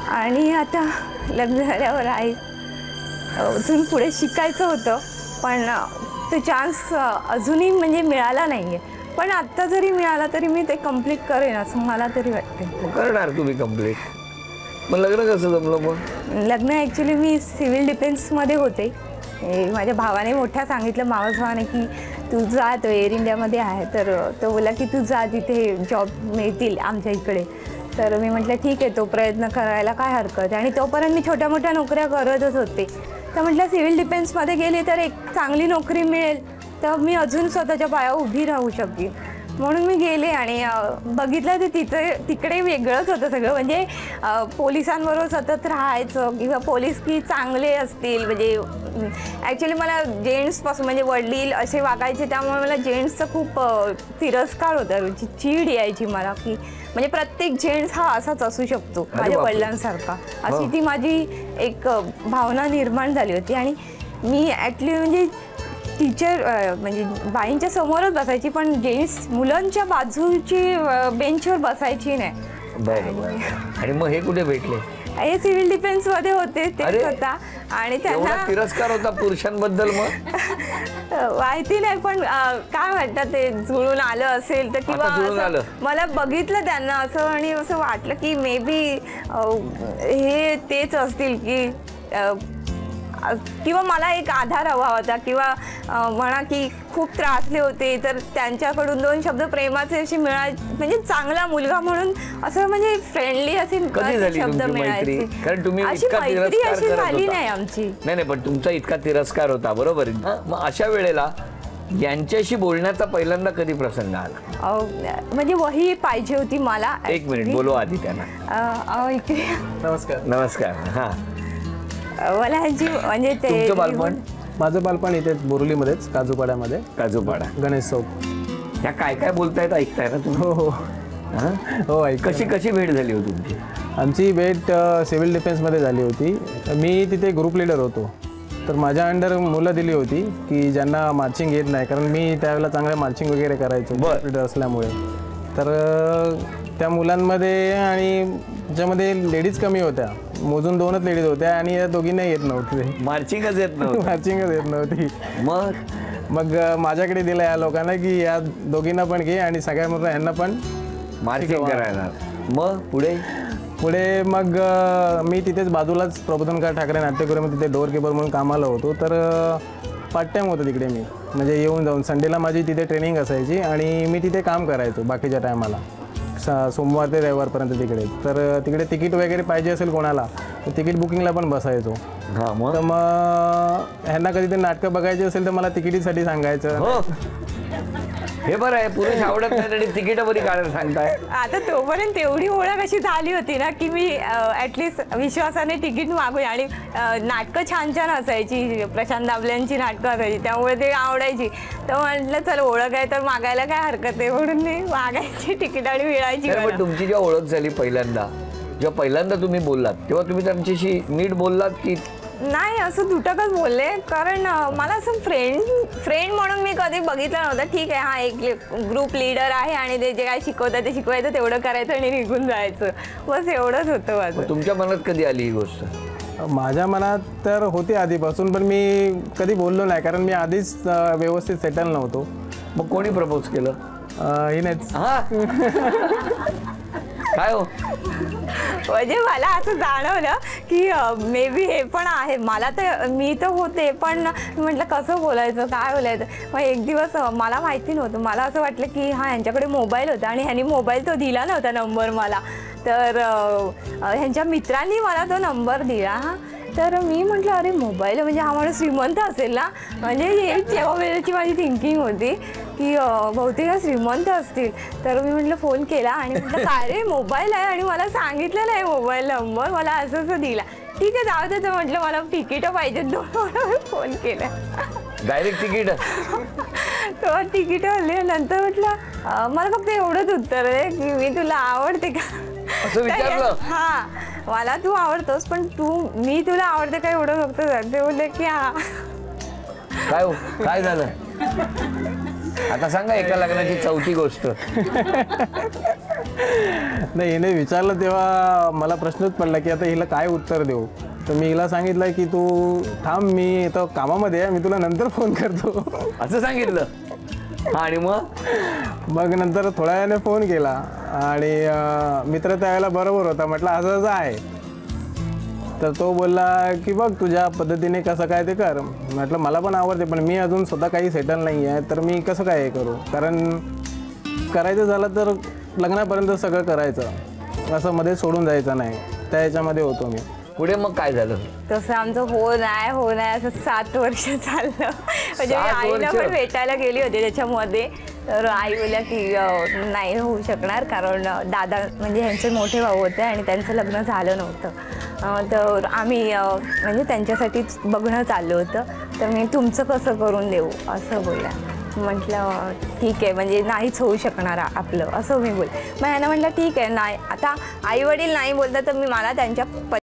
आणि आता लग्न झाल्यावर आई अजून पुढे शिकायचं होतं, पण तो चान्स अजूनही म्हणजे मिळाला नाही आहे. पण आत्ता जरी मिळाला तरी मी ते कंप्लीट करेन असं मला तरी वाटतं. करणार तुम्ही कंप्लीट. मग लग्न कसं जमलं? मग लग्न ॲक्च्युली मी सिव्हिल डिफेन्समध्ये होते. माझ्या भावाने मोठ्या सांगितलं, मावस भावाने, की तू जा, तो एअर इंडियामध्ये आहे. तर तो बोला की तू जा, तिथे जॉब मिळतील आमच्या इकडे. तर मी म्हटलं ठीक आहे, तो प्रयत्न करायला काय हरकत आहे. आणि तोपर्यंत मी छोट्या मोठ्या नोकऱ्या करतच होते. तर म्हटलं सिव्हिल डिफेन्समध्ये गेले तर एक चांगली नोकरी मिळेल, तर मी अजून स्वतःच्या पायावर उभी राहू शकेन. म्हणून मी गेले आणि बघितलं तर तिकडे वेगळंच होतं सगळं. म्हणजे पोलिसांबरोबर सतत राहायचं किंवा पोलीस की चांगले असतील. म्हणजे ॲक्च्युली मला जेंट्सपासून म्हणजे वडील असे वागायचे, त्यामुळे मला जेंट्सचा खूप तिरस्कार होता, चीड यायची मला, की म्हणजे प्रत्येक जेंट्स हा असाच असू शकतो माझ्या वडिलांसारखा, अशी ती माझी एक भावना निर्माण झाली होती. आणि मी ॲक्च्युली म्हणजे टीचर म्हणजे बाईंच्या समोरच बसायची, पण जेंट्स मुलांच्या बाजूची बेंचवर बसायची नाही. बरं. आणि मग हे कुठे भेटले? हे सिव्हिल डिफेन्समध्ये होते ते स्वतः. आणि त्यांना तिरस्कार होता पुरुषांबद्दल? मग माहिती नाही, पण काय म्हणतात ते जुळून आलं असेल तर, किंवा मला बघितलं त्यांना असं आणि असं वाटलं की मे बी हे तेच असतील, की किंवा मला एक आधार हवा होता, किंवा म्हणा की खूप त्रासले होते, तर त्यांच्याकडून दोन शब्द प्रेमाचे असे म्हणजे चांगला मुलगा म्हणून असं म्हणजे फ्रेंडली असे शब्द मिळायचे. कारण तुम्ही अशी मैत्री अशी झाली नाही आमची. नाही, पण तुमचा इतका तिरस्कार होता, बरोबर. मग अशा वेळेला यांच्याशी बोलण्याचा पहिल्यांदा कधी प्रसंग आला? म्हणजे वही पाहिजे होती मला. एक मिनिट बोलू आधी त्यांना. नमस्कार. नमस्कार. हां, मला ह्यांची म्हणजे ते तुमचं बालपण? माझं बालपण इथे बोरिवलीमध्येच, काजूपाड्यामध्ये. काजूपाडा, गणेश चौक. त्या काय काय बोलतायत ऐकताय ना तुम्ही? हो हो हो. कशी भेट झाली होती तुमची? आमची भेट सिव्हिल डिफेन्समध्ये झाली होती. मी तिथे ग्रुप लीडर होतो. तर माझ्या अंडर मुलं दिली होती की ज्यांना मार्चिंग येत नाही, कारण मी त्यावेळेला चांगलं मार्चिंग वगैरे करायचो ग्रुप लीडर असल्यामुळे. तर त्या मुलांमध्ये आणि ज्यामध्ये लेडीज कमी होत्या, मोजून 2च लेडीज होत्या, आणि या दोघींना येत नव्हते. मार्चिंगच येत नव्हती? मार्चिंगच येत नव्हती. मग माझ्याकडे दिलं या लोकांना की या दोघींना पण घे आणि सगळ्या मुलं ह्यांना पण मार्चिंग करायला. मग पुढे मग मी तिथेच बाजूलाच प्रबोधनकार ठाकरे नाट्यगृहामध्ये तिथे डोअर कीपर म्हणून कामाला होतो. तर पार्ट टाईम होतं तिकडे मी, म्हणजे येऊन जाऊन संडेला माझी तिथे ट्रेनिंग असायची आणि मी तिथे काम करायचो बाकीच्या टायमाला, सोमवार ते रविवारपर्यंत तिकडे. तर तिकडे तिकीट वगैरे पाहिजे असेल कोणाला तर तिकीट बुकिंगला पण बसायचो. तर मग ह्यांना कधी ते नाटकं बघायचे असेल तर मला तिकिटीसाठी सांगायचं. हे बरं आहे, पुरुष आवडत नाही तरी तिकीट बरी काढायला सांगताय. आता तोपर्यंत एवढी ओळख अशी झाली होती ना की मी ॲटलिस्ट विश्वासाने तिकीट मागूया. आणि नाटकं छान छान असायची, प्रशांत दाबल्यांची नाटकं असायची, त्यामुळे ते आवडायची. तर म्हटलं चल ओळख आहे तर मागायला काय हरकत आहे, म्हणून मी मागायची तिकीट आणि मिळायची. पण तुमची जेव्हा ओळख झाली जेव्हा पहिल्यांदा तुम्ही बोललात, तेव्हा तुम्ही त्यांच्याशी नीट बोललात की नाही? असं तुटकच बोलले, कारण मला असं फ्रेंड म्हणून मी कधी बघितलं नव्हतं. ठीक आहे, हा एक ग्रुप लीडर आहे आणि ते जे काय शिकवतात ते शिकवायचं, तेवढं करायचं आणि निघून जायचं, बस एवढंच होतं माझं. तुमच्या मनात कधी आली ही गोष्ट? माझ्या मनात तर होती आधीपासून, पण मी कधी बोललो नाही, कारण मी आधीच व्यवस्थित सेटल नव्हतो. मग कोणी प्रपोज केलं? हिनेच. काय हो? म्हणजे मला असं जाणवलं की मे बी हे पण आहे. मी तर होते, पण म्हटलं कसं बोलायचं, काय बोलायचं. मग एक दिवस मला माहिती नव्हतं, मला असं वाटलं की यांच्याकडे मोबाईल होता आणि ह्यांनी मोबाईल तो दिला नव्हता नंबर मला. तर ह्यांच्या मित्रांनी मला तो नंबर दिला. तर मी म्हटलं अरे मोबाईल म्हणजे हा माणूस श्रीमंत असेल ना, म्हणजे हे तेव्हा वेळेची माझी थिंकिंग होती की बहुतेक श्रीमंत असतील. तर मी म्हटलं फोन केला आणि म्हटलं काय रे मोबाईल आहे आणि मला सांगितलं नाही मोबाईल नंबर, मला असं असं दिला. ठीक आहे जाऊ दे, तर म्हटलं मला तिकीटं पाहिजेत, दोन फोन केला. Direct ticket? तो तिकीट आले. नंतर म्हटलं मला फक्त एवढंच उत्तर आहे की मी तुला आवडते का, असं विचारलं? हा, मला तू आवडतोस पण मी तुला आवडते का एवढं फक्त सांगते. बोलले की हा. काय झालं आता सांगा, एका लग्नाची चौथी गोष्ट. नाही, हिने विचारलं तेव्हा मला प्रश्नच पडला की आता हिला काय उत्तर देऊ. तर मी हिला सांगितलं की तू थांब, मी इथं कामामध्ये आहे, मी तुला नंतर फोन करतो. असं सांगितलं. आणि मग नंतर थोड्या वेळाने फोन केला आणि मित्र त्यावेळेला बरोबर होता. म्हटलं असं असं आहे. तर तो बोलला की बघ तुझ्या पद्धतीने कसं काय ते कर. म्हटलं मला पण आवडते, पण मी अजून स्वतः काही सेटल नाही आहे, तर मी कसं काय हे करू. कारण करायचं झालं तर लग्नापर्यंत सगळं करायचं, असं मध्ये सोडून जायचं नाही. त्या ह्याच्यामध्ये होतो मी. पुढे मग काय झालं? तसं आमचं हो नाही असं 7 वर्ष चाललं. म्हणजे मी 7 आईला वर्ष? पण भेटायला गेली होती त्याच्यामध्ये. तर आई बोलल्या की नाही होऊ शकणार, कारण दादा म्हणजे ह्यांचे मोठे भाऊ होते आणि त्यांचं लग्न झालं नव्हतं. तर आम्ही म्हणजे त्यांच्यासाठीच बघणं चाललं होतं. तर मी तुमचं कसं करून देऊ असं बोलल्या. म्हटलं ठीक आहे, म्हणजे नाहीच होऊ शकणार आपलं, असं मी बोल. मग ह्यानं म्हटलं ठीक आहे, नाही आता आई वडील नाही बोलतात तर मला त्यांच्या